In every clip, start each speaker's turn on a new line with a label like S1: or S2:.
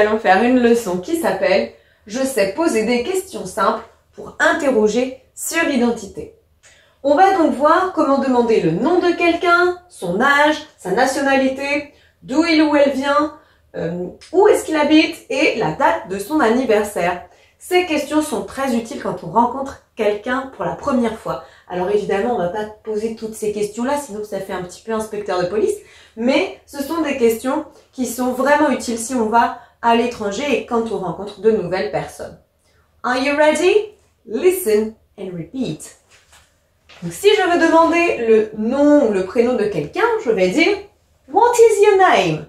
S1: allons faire une leçon qui s'appelle « Je sais poser des questions simples pour interroger sur l'identité ». On va donc voir comment demander le nom de quelqu'un, son âge, sa nationalité, d'où il ou elle vient, où est-ce qu'il habite et la date de son anniversaire. Ces questions sont très utiles quand on rencontre quelqu'un pour la première fois. Alors évidemment, on ne va pas poser toutes ces questions-là, sinon ça fait un petit peu inspecteur de police. Mais ce sont des questions qui sont vraiment utiles si on va à l'étranger et quand on rencontre de nouvelles personnes. Are you ready? Listen and repeat. Donc, si je veux demander le nom ou le prénom de quelqu'un, je vais dire What is your name?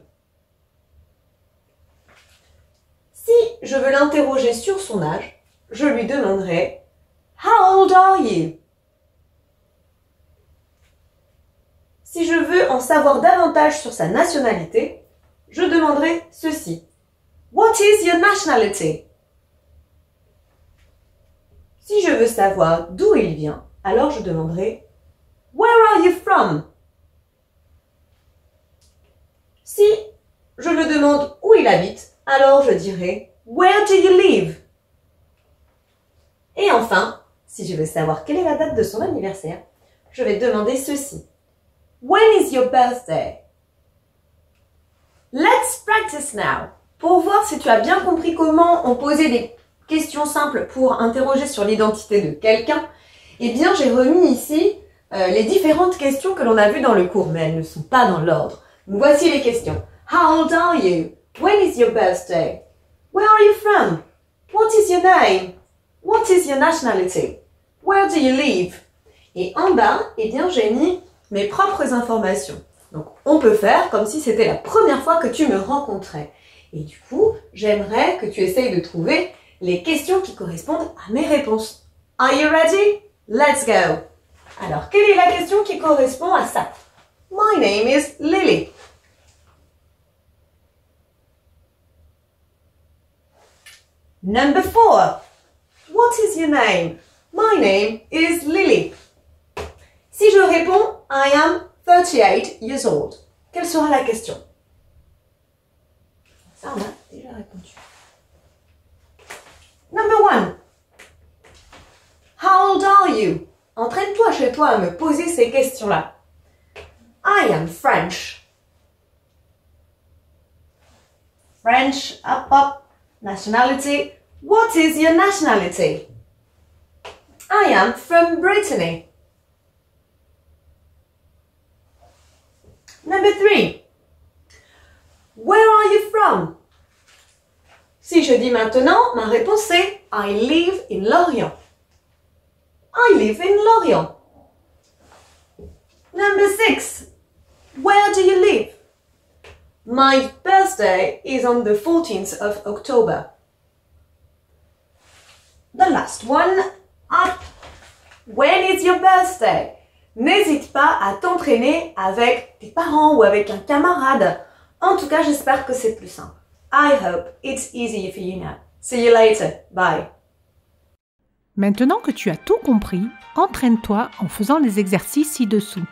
S1: Si je veux l'interroger sur son âge, je lui demanderai How old are you? Si je veux en savoir davantage sur sa nationalité, je demanderai ceci. What is your nationality? Si je veux savoir d'où il vient, alors je demanderai Where are you from? Si je le demande où il habite, alors je dirai Where do you live? Et enfin, si je veux savoir quelle est la date de son anniversaire, je vais demander ceci. When is your birthday? Let's practice now. Pour voir si tu as bien compris comment on posait des questions simples pour interroger sur l'identité de quelqu'un, eh bien j'ai remis ici les différentes questions que l'on a vues dans le cours, mais elles ne sont pas dans l'ordre. Donc voici les questions. How old are you? When is your birthday? Where are you from? What is your name? What is your nationality? Where do you live? Et en bas, eh bien j'ai mis mes propres informations. Donc on peut faire comme si c'était la première fois que tu me rencontrais. Et du coup, j'aimerais que tu essayes de trouver les questions qui correspondent à mes réponses. Are you ready? Let's go! Alors, quelle est la question qui correspond à ça? My name is Lily. Number 4. What is your name? My name is Lily. Si je réponds I am 38 years old, quelle sera la question? Ça, on a déjà répondu. Number 1. How old are you? Entraîne-toi chez toi à me poser ces questions-là. I am French. French, hop hop. Nationality. What is your nationality? I am from Brittany. Number 3. Where are you from? Si je dis maintenant, ma réponse est I live in Lorient. I live in Lorient. Number 6. Where do you live? My birthday is on the 14th of October. The last one, up. When is your birthday? N'hésite pas à t'entraîner avec tes parents ou avec un camarade. En tout cas, j'espère que c'est plus simple. I hope it's easier for you now. See you later. Bye.
S2: Maintenant que tu as tout compris, entraîne-toi en faisant les exercices ci-dessous.